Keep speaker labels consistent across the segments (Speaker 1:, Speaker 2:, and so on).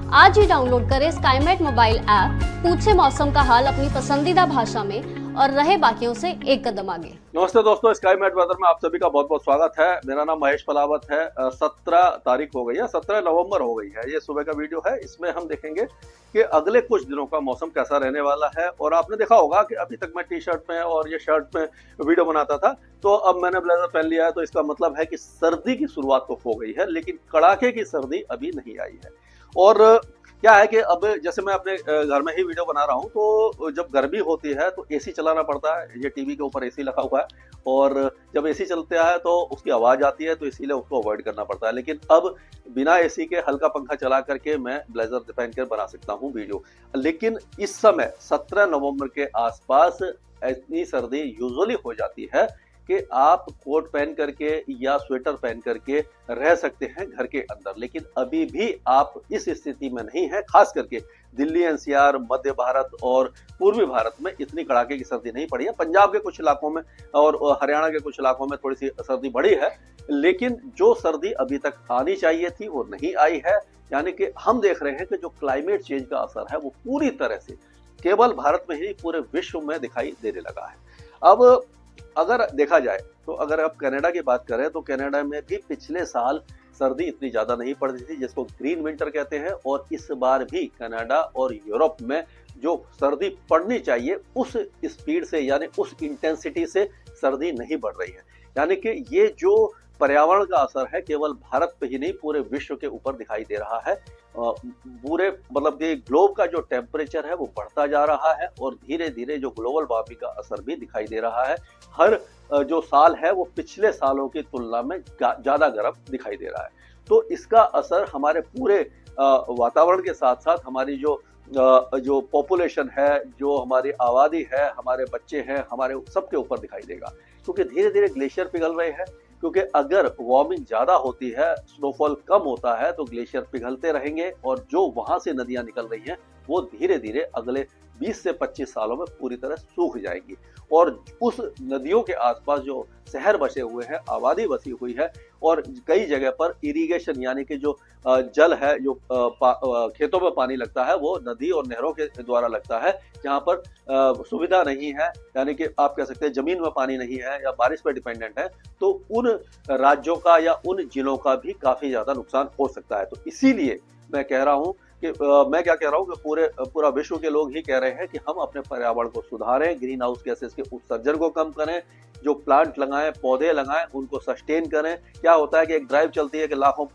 Speaker 1: आज ही डाउनलोड करें Skymet mobile app, पूछे मौसम का हाल अपनी पसंदीदा भाषा में और रहे बाकियों से एक कदम आगे।
Speaker 2: नमस्ते दोस्तों, स्काईमेट वेदर में आप सभी का बहुत बहुत स्वागत है। मेरा नाम महेश पलावत है। 17 तारीख हो गई है, 17 नवंबर हो गई है। ये सुबह का वीडियो है। इसमें हम देखेंगे कि अगले कुछ दिनों का मौसम कैसा रहने वाला है। और आपने देखा होगा कि अभी तक मैं टी शर्ट में और ये शर्ट में वीडियो बनाता था, तो अब मैंने ब्लेजर पहन लिया है। तो इसका मतलब है कि सर्दी की शुरुआत तो हो गई है, लेकिन कड़ाके की सर्दी अभी नहीं आई है। और क्या है कि अब जैसे मैं अपने घर में ही वीडियो बना रहा हूँ, तो जब गर्मी होती है तो एसी चलाना पड़ता है। ये टीवी के ऊपर एसी लगा हुआ है, और जब एसी चलता है तो उसकी आवाज़ आती है, तो इसीलिए उसको अवॉइड करना पड़ता है। लेकिन अब बिना एसी के हल्का पंखा चला करके मैं ब्लेजर पहन कर बना सकता हूँ वीडियो। लेकिन इस समय 17 नवंबर के आसपास इतनी सर्दी यूजुअली हो जाती है कि आप कोट पहन करके या स्वेटर पहन करके रह सकते हैं घर के अंदर। लेकिन अभी भी आप इस स्थिति में नहीं है। खास करके दिल्ली, एनसीआर, मध्य भारत और पूर्वी भारत में इतनी कड़ाके की सर्दी नहीं पड़ी है। पंजाब के कुछ इलाकों में और हरियाणा के कुछ इलाकों में थोड़ी सी सर्दी बढ़ी है, लेकिन जो सर्दी अभी तक आनी चाहिए थी वो नहीं आई है। यानी कि हम देख रहे हैं कि जो क्लाइमेट चेंज का असर है वो पूरी तरह से केवल भारत में ही पूरे विश्व में दिखाई देने लगा है। अब अगर देखा जाए तो अगर आप कनाडा की बात करें तो कनाडा में भी पिछले साल सर्दी इतनी ज्यादा नहीं पड़ती थी, जिसको ग्रीन विंटर कहते हैं। और इस बार भी कनाडा और यूरोप में जो सर्दी पड़नी चाहिए उस स्पीड से यानी उस इंटेंसिटी से सर्दी नहीं बढ़ रही है। यानी कि ये जो पर्यावरण का असर है केवल भारत पे ही नहीं पूरे विश्व के ऊपर दिखाई दे रहा है। पूरे मतलब कि ग्लोब का जो टेम्परेचर है वो बढ़ता जा रहा है, और धीरे धीरे जो ग्लोबल वार्मिंग का असर भी दिखाई दे रहा है। हर जो साल है वो पिछले सालों की तुलना में ज्यादा गर्म दिखाई दे रहा है। तो इसका असर हमारे पूरे वातावरण के साथ साथ हमारी जो पॉपुलेशन है, जो हमारी आबादी है, हमारे बच्चे हैं, हमारे सबके ऊपर दिखाई देगा। क्योंकि धीरे धीरे ग्लेशियर पिघल रहे हैं। क्योंकि अगर वार्मिंग ज्यादा होती है, स्नोफॉल कम होता है, तो ग्लेशियर पिघलते रहेंगे, और जो वहां से नदियां निकल रही हैं वो धीरे धीरे अगले 20 से 25 सालों में पूरी तरह सूख जाएंगी। और उस नदियों के आसपास जो शहर बसे हुए हैं, आबादी बसी हुई है, और कई जगह पर इरिगेशन यानी कि जो जल है, जो खेतों में पानी लगता है, वो नदी और नहरों के द्वारा लगता है। जहाँ पर सुविधा नहीं है, यानी कि आप कह सकते हैं जमीन में पानी नहीं है या बारिश पर डिपेंडेंट है, तो उन राज्यों का या उन जिलों का भी काफी ज्यादा नुकसान हो सकता है। तो इसीलिए मैं कह रहा हूँ कि मैं क्या कह रहा हूँ कि पूरा विश्व के लोग ही कह रहे हैं कि हम अपने पर्यावरण को सुधारें, ग्रीन हाउस गैसेस के उत्सर्जन को कम करें, जो प्लांट लगाएं, पौधे लगाएं, उनको सस्टेन करें। क्या होता है कि एक ड्राइव चलती है कि लाखों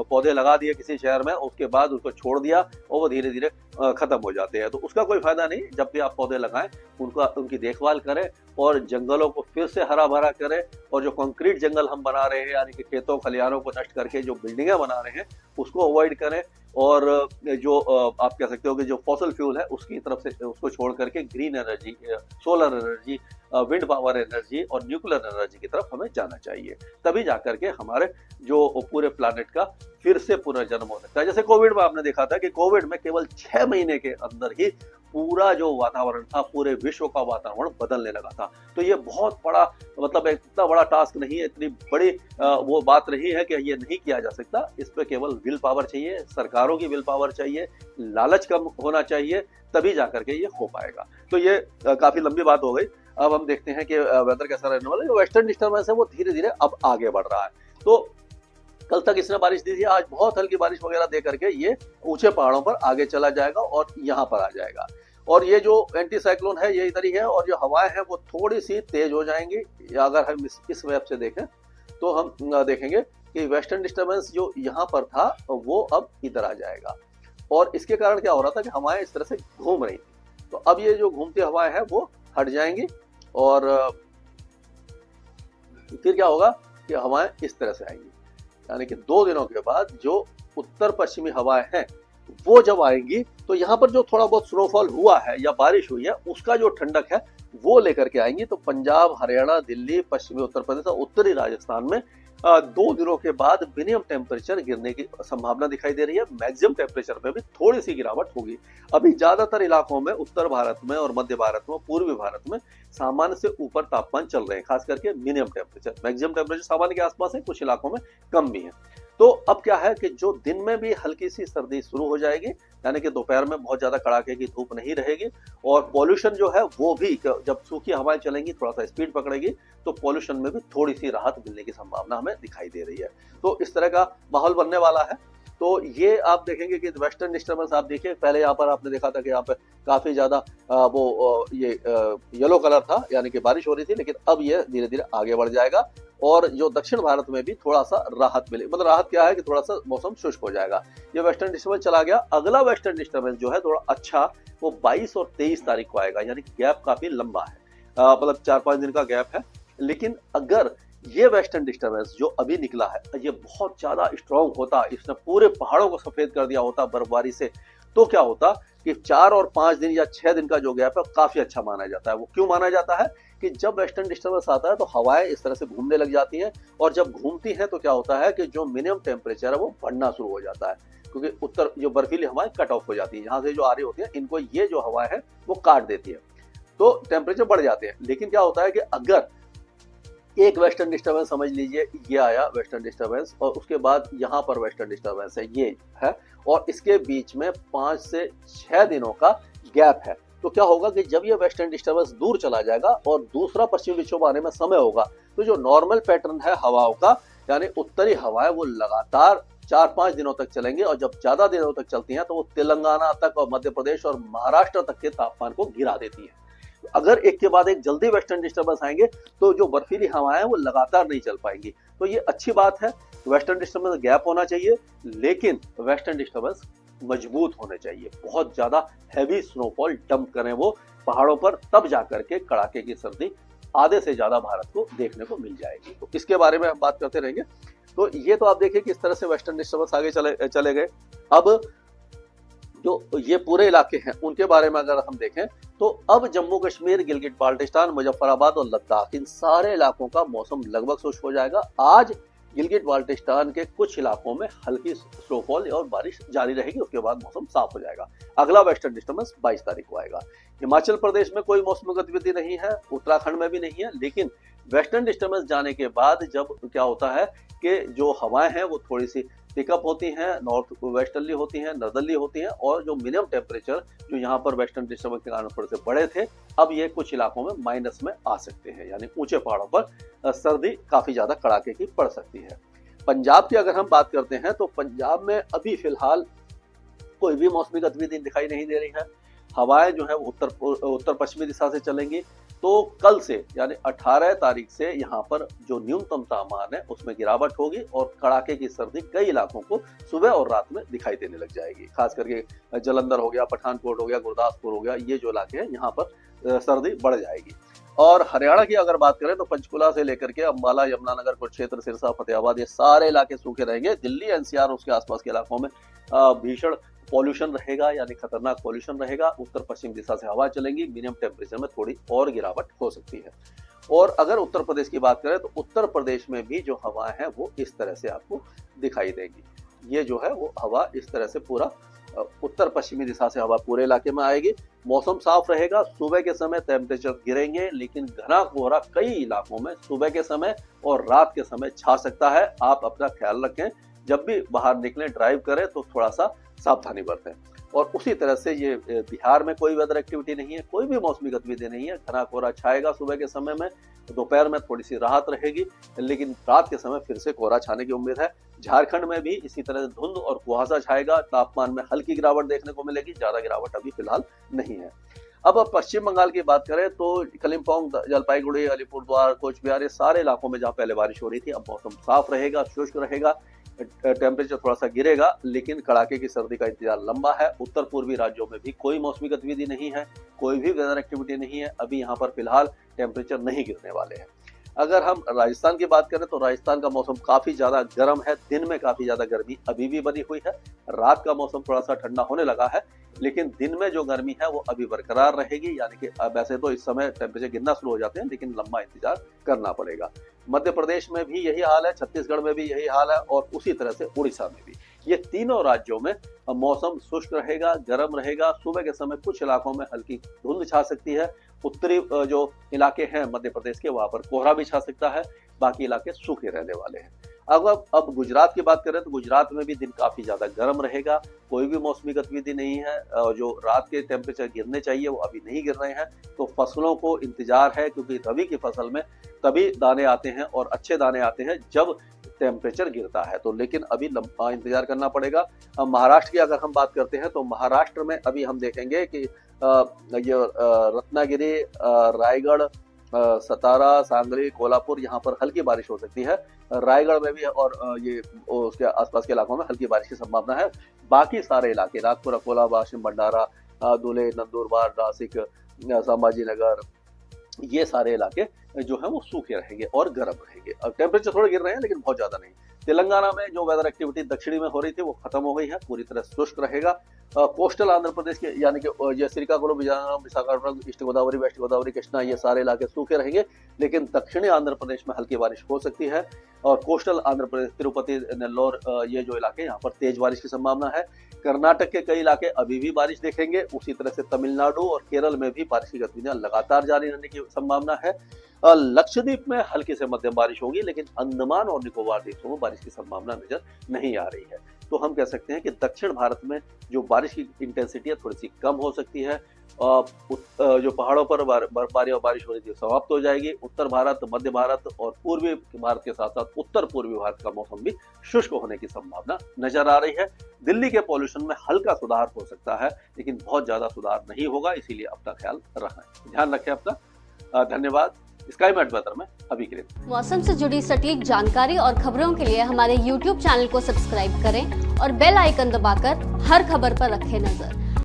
Speaker 2: पौधे लगा दिए किसी शहर में, उसके बाद उसको छोड़ दिया और वो धीरे धीरे खत्म हो जाते हैं। तो उसका कोई फायदा नहीं। जब भी आप पौधे लगाएं उनकी देखभाल करें और जंगलों को फिर से हरा भरा करें। और जो कंक्रीट जंगल हम बना रहे हैं यानी कि खेतों खलिहानों को नष्ट करके जो बिल्डिंगें बना रहे हैं उसको अवॉइड करें। और जो आप कह सकते हो कि जो फॉसल फ्यूल है उसकी तरफ से उसको छोड़ करके green energy, solar energy, wind power energy और न्यूक्लियर एनर्जी की तरफ हमें जाना चाहिए। तभी जाकर के हमारे जो पूरे प्लानेट का फिर से पुनर्जन्म हो सकता है। जैसे कोविड में आपने देखा था कि कोविड में केवल 6 महीने के अंदर ही पूरा जो वातावरण था, पूरे विश्व का वातावरण बदलने लगा था। तो ये बहुत बड़ा मतलब इतना बड़ा टास्क नहीं है, इतनी बड़ी वो बात नहीं है कि ये नहीं किया जा सकता। इस पे केवल विल पावर चाहिए, सरकारों की विल पावर चाहिए, लालच कम होना चाहिए, तभी जाकर के ये हो पाएगा। तो ये काफी लंबी बात हो गई। अब हम देखते हैं कि वेदर कैसा रहने वाला है। जो वेस्टर्न डिस्टर्बेंस है वो धीरे धीरे अब आगे बढ़ रहा है। तो कल तक इसने बारिश दी थी, आज बहुत हल्की बारिश वगैरह दे करके ये ऊंचे पहाड़ों पर आगे चला जाएगा और यहाँ पर आ जाएगा। और ये जो एंटी साइक्लोन है ये इधर ही है, और जो हवाएं हैं वो थोड़ी सी तेज हो जाएंगी। या अगर हम इस मैप से देखें तो हम देखेंगे कि वेस्टर्न डिस्टर्बेंस जो यहाँ पर था वो अब इधर आ जाएगा। और इसके कारण क्या हो रहा था कि हवाएं इस तरह से घूम रही थी, तो अब ये जो घूमती हवाएं हैं वो हट जाएंगी। और फिर क्या होगा कि हवाएं इस तरह से आएंगी। यानी कि 2 दिनों के बाद जो उत्तर पश्चिमी हवाएं हैं वो जब आएंगी तो यहाँ पर जो थोड़ा बहुत स्नोफॉल हुआ है या बारिश हुई है उसका जो ठंडक है वो लेकर के आएंगी। तो पंजाब, हरियाणा, दिल्ली, पश्चिमी उत्तर प्रदेश और उत्तरी राजस्थान में 2 दिनों के बाद मिनिमम टेम्परेचर गिरने की संभावना दिखाई दे रही है। मैक्सिमम टेम्परेचर में भी थोड़ी सी गिरावट होगी। अभी ज्यादातर इलाकों में, उत्तर भारत में और मध्य भारत में, पूर्वी भारत में सामान्य से ऊपर तापमान चल रहे हैं, खास करके मिनिमम टेम्परेचर। मैक्सिमम टेम्परेचर सामान्य के आसपास है, कुछ इलाकों में कम भी है। तो अब क्या है कि जो दिन में भी हल्की सी सर्दी शुरू हो जाएगी, यानी कि दोपहर में बहुत ज्यादा कड़ाके की धूप नहीं रहेगी, और पॉल्यूशन जो है वो भी जब सूखी हवाएं चलेंगी, थोड़ा सा स्पीड पकड़ेगी, तो पॉल्यूशन में भी थोड़ी सी राहत मिलने की संभावना हमें दिखाई दे रही है। तो इस तरह का माहौल बनने वाला है। तो ये आप देखेंगे कि वेस्टर्न डिस्टर्बेंस आप देखिए, पहले यहाँ पर आपने देखा था कि यहाँ पे काफी ज्यादा ये येलो कलर था, यानी कि बारिश हो रही थी, लेकिन अब ये धीरे धीरे आगे बढ़ जाएगा और जो दक्षिण भारत में भी थोड़ा सा राहत मिले, मतलब राहत क्या है कि थोड़ा सा मौसम शुष्क हो जाएगा। ये वेस्टर्न डिस्टर्बेंस चला गया। अगला वेस्टर्न डिस्टर्बेंस जो है थोड़ा अच्छा, वो 22 और 23 तारीख को आएगा, यानी गैप काफी लंबा है, मतलब 4-5 दिन का गैप है। लेकिन अगर ये वेस्टर्न डिस्टर्बेंस जो अभी निकला है ये बहुत ज्यादा स्ट्रॉन्ग होता, इसने पूरे पहाड़ों को सफेद कर दिया होता बर्फबारी से, तो क्या होता कि 4 और 5 दिन या 6 दिन का जो गैप है काफी अच्छा माना जाता है। वो क्यों माना जाता है कि जब वेस्टर्न डिस्टर्बेंस आता है तो हवाएं इस तरह से घूमने लग जाती हैं, और जब घूमती हैं तो क्या होता है कि जो मिनिमम टेम्परेचर है वो बढ़ना शुरू हो जाता है, क्योंकि उत्तर जो बर्फीली हवाएं कट ऑफ हो जाती है, यहाँ से जो आ रही होती है इनको ये जो हवाएं है वो काट देती है, तो टेम्परेचर बढ़ जाते हैं। लेकिन क्या होता है कि अगर एक वेस्टर्न डिस्टर्बेंस समझ लीजिए, ये आया वेस्टर्न डिस्टर्बेंस, और उसके बाद यहाँ पर वेस्टर्न डिस्टर्बेंस है, ये है, और इसके बीच में 5 से 6 दिनों का गैप है, तो क्या होगा कि जब ये वेस्टर्न डिस्टर्बेंस दूर चला जाएगा और दूसरा पश्चिमी विक्षोभ आने में समय होगा, तो जो नॉर्मल पैटर्न है हवाओं का, यानी उत्तरी हवाएं वो लगातार 4-5 दिनों तक चलेंगे, और जब ज्यादा दिनों तक चलती हैं तो वो तेलंगाना तक और मध्य प्रदेश और महाराष्ट्र तक के तापमान को गिरा देती है। अगर एक के बाद एक जल्दी वेस्टर्न डिस्टर्बेंस आएंगे तो जो बर्फीली हवाएं वो लगातार नहीं चल पाएंगी। तो ये अच्छी बात है, वेस्टर्न डिस्टर्बेंस गैप होना चाहिए, लेकिन वेस्टर्न डिस्टर्बेंस मजबूत होने चाहिए, बहुत ज्यादा हैवी स्नोफॉल डंप करें वो पहाड़ों पर, तब जाकर के कड़ाके की सर्दी आधे से ज्यादा भारत को देखने को मिल जाएगी। तो इसके बारे में हम बात करते रहेंगे। तो ये तो आप देखिए किस तरह से वेस्टर्न डिस्टर्बेंस आगे चले गए। अब जो ये पूरे इलाके हैं उनके बारे में अगर हम देखें तो अब जम्मू कश्मीर, गिलगित बाल्टिस्तान, मुजफ्फराबाद और लद्दाख, इन सारे इलाकों का मौसम लगभग शुष्क हो जाएगा। आज गिलगित बाल्टिस्तान के कुछ इलाकों में हल्की स्नोफॉल और बारिश जारी रहेगी, उसके बाद मौसम साफ हो जाएगा। अगला वेस्टर्न डिस्टर्बेंस 22 तारीख को आएगा। हिमाचल प्रदेश में कोई मौसमी गतिविधि नहीं है, उत्तराखंड में भी नहीं है, लेकिन वेस्टर्न डिस्टर्बेंस जाने के बाद जब क्या होता है कि जो हवाएं हैं वो थोड़ी सी पिकअप होती हैं, नॉर्थ वेस्टर्ली होती हैं, नॉर्दर्ली होती हैं, और जो मिनिमम टेम्परेचर जो यहाँ पर वेस्टर्न डिस्टर्बेंस के कारण थोड़े से बढ़े थे, अब ये कुछ इलाकों में माइनस में आ सकते हैं, यानी ऊंचे पहाड़ों पर सर्दी काफी ज्यादा कड़ाके की पड़ सकती है। पंजाब की अगर हम बात करते हैं तो पंजाब में अभी फिलहाल कोई भी मौसमी गतिविधि दिखाई नहीं दे रही है। हवाएं जो है उत्तर पश्चिमी दिशा से चलेंगी। तो कल से यानी 18 तारीख से यहाँ पर जो न्यूनतम तापमान है उसमें गिरावट होगी, और कड़ाके की सर्दी कई इलाकों को सुबह और रात में दिखाई देने लग जाएगी। खास करके जलंधर हो गया, पठानकोट हो गया, गुरदासपुर हो गया, ये जो इलाके हैं यहाँ पर सर्दी बढ़ जाएगी। और हरियाणा की अगर बात करें तो पंचकुला से लेकर के अंबाला, यमुनानगर, कुरुक्षेत्र, सिरसा, फतेहाबाद, ये सारे इलाके सूखे रहेंगे। दिल्ली एनसीआर उसके आसपास के इलाकों में भीषण पॉल्यूशन रहेगा, यानी खतरनाक पॉल्यूशन रहेगा। उत्तर पश्चिम दिशा से हवा चलेंगी, मिनिमम टेम्परेचर में थोड़ी और गिरावट हो सकती है। और अगर उत्तर प्रदेश की बात करें तो उत्तर प्रदेश में भी जो हवा है वो इस तरह से आपको दिखाई देगी। ये जो है वो हवा इस तरह से पूरा उत्तर पश्चिमी दिशा से हवा पूरे इलाके में आएगी। मौसम साफ रहेगा, सुबह के समय टेम्परेचर गिरेंगे, लेकिन घना कोहरा कई इलाकों में सुबह के समय और रात के समय छा सकता है। आप अपना ख्याल रखें, जब भी बाहर निकलें, ड्राइव करें तो थोड़ा सा सावधानी बरतें। और उसी तरह से ये बिहार में कोई वेदर एक्टिविटी नहीं है, कोई भी मौसमी गतिविधि नहीं है। घना कोहरा छाएगा सुबह के समय में, दोपहर में थोड़ी सी राहत रहेगी, लेकिन रात के समय फिर से कोहरा छाने की उम्मीद है। झारखंड में भी इसी तरह से धुंध और कुहासा छाएगा, तापमान में हल्की गिरावट देखने को मिलेगी, ज्यादा गिरावट अभी फिलहाल नहीं है। अब पश्चिम बंगाल की बात करें तो कलिम्पोंग, जलपाईगुड़ी, अलीपुरद्वार, कोचबिहार, ये सारे इलाकों में जहाँ पहले बारिश हो रही थी अब मौसम साफ रहेगा, शुष्क रहेगा, टेम्परेचर थोड़ा सा गिरेगा, लेकिन कड़ाके की सर्दी का इंतजार लंबा है। उत्तर पूर्वी राज्यों में भी कोई मौसमी गतिविधि नहीं है, कोई भी वेदर एक्टिविटी नहीं है। अभी यहाँ पर फिलहाल टेम्परेचर नहीं गिरने वाले हैं। अगर हम राजस्थान की बात करें तो राजस्थान का मौसम काफी ज्यादा गर्म है, दिन में काफी ज्यादा गर्मी अभी भी बनी हुई है। रात का मौसम थोड़ा सा ठंडा होने लगा है, लेकिन दिन में जो गर्मी है वो अभी बरकरार रहेगी। यानी कि वैसे तो इस समय टेम्परेचर गिरना शुरू हो जाते हैं, लेकिन लंबा इंतजार करना पड़ेगा। मध्य प्रदेश में भी यही हाल है, छत्तीसगढ़ में भी यही हाल है, और उसी तरह से उड़ीसा में भी। ये तीनों राज्यों में मौसम शुष्क रहेगा, गर्म रहेगा। सुबह के समय कुछ इलाकों में हल्की धुंध छा सकती है। उत्तरी जो इलाके हैं मध्य प्रदेश के, वहां पर कोहरा भी छा सकता है। बाकी इलाके सूखे रहने वाले हैं। अब गुजरात की बात करें तो गुजरात में भी दिन काफी ज्यादा गर्म रहेगा। कोई भी मौसमी गतिविधि नहीं है। जो रात के टेम्परेचर गिरने चाहिए वो अभी नहीं गिर रहे हैं। तो फसलों को इंतजार है, क्योंकि रबी की फसल में तभी दाने आते हैं और अच्छे दाने आते हैं जब टेम्परेचर गिरता है। तो लेकिन अभी लंबा इंतजार करना पड़ेगा। महाराष्ट्र की अगर हम बात करते हैं तो महाराष्ट्र में अभी हम देखेंगे कि ये रत्नागिरी, रायगढ़, सतारा, सांगली, कोल्हापुर, यहाँ पर हल्की बारिश हो सकती है। रायगढ़ में भी और ये उसके आसपास के इलाकों में हल्की बारिश की संभावना है। बाकी सारे इलाके नागपुर, अकोला, वाशिम, भंडारा, धुले, नंदुरबार, नासिक, संभाजीनगर, ये सारे इलाके जो है वो सूखे रहेंगे और गर्म रहेंगे। अब टेम्परेचर थोड़े गिर रहे हैं लेकिन बहुत ज्यादा नहीं। तेलंगाना में जो वेदर एक्टिविटी दक्षिणी में हो रही थी वो खत्म हो गई है, पूरी तरह शुष्क रहेगा। कोस्टल आंध्र प्रदेश के यानी कि ये श्रीकाकुलम, विजयनगरम, विशाखापट्टनम, ईस्ट गोदावरी, वेस्ट गोदावरी, कृष्णा, ये सारे इलाके सूखे रहेंगे। लेकिन दक्षिणी आंध्र प्रदेश में हल्की बारिश हो सकती है। और कोस्टल आंध्र प्रदेश, तिरुपति, नेल्लोर, ये जो इलाके यहाँ पर तेज बारिश की संभावना है। कर्नाटक के कई इलाके अभी भी बारिश देखेंगे। उसी तरह से तमिलनाडु और केरल में भी बारिश की गतिविधियां लगातार जारी रहने की संभावना है। लक्षद्वीप में हल्की से मध्यम बारिश होगी, लेकिन अंडमान और निकोबार द्वीपों में बारिश की संभावना नजर नहीं आ रही है। तो हम कह सकते हैं कि दक्षिण भारत में जो बारिश की इंटेंसिटी है थोड़ी सी कम हो सकती है। जो पहाड़ों पर बर्फबारी और बारिश हो रही थी समाप्त हो जाएगी। उत्तर भारत, मध्य भारत और पूर्वी भारत के साथ साथ उत्तर पूर्वी भारत का मौसम भी शुष्क होने की संभावना नजर आ रही है। दिल्ली के पॉल्यूशन में हल्का सुधार हो सकता है, लेकिन बहुत ज्यादा सुधार नहीं होगा, इसीलिए अपना ख्याल रखें, ध्यान रखें अपना। धन्यवाद। स्काईमेट वेदर में अभी के लिए
Speaker 1: मौसम से जुड़ी सटीक जानकारी और खबरों के लिए हमारे YouTube चैनल को सब्सक्राइब करें और बेल आइकन दबाकर हर खबर पर रखें नजर।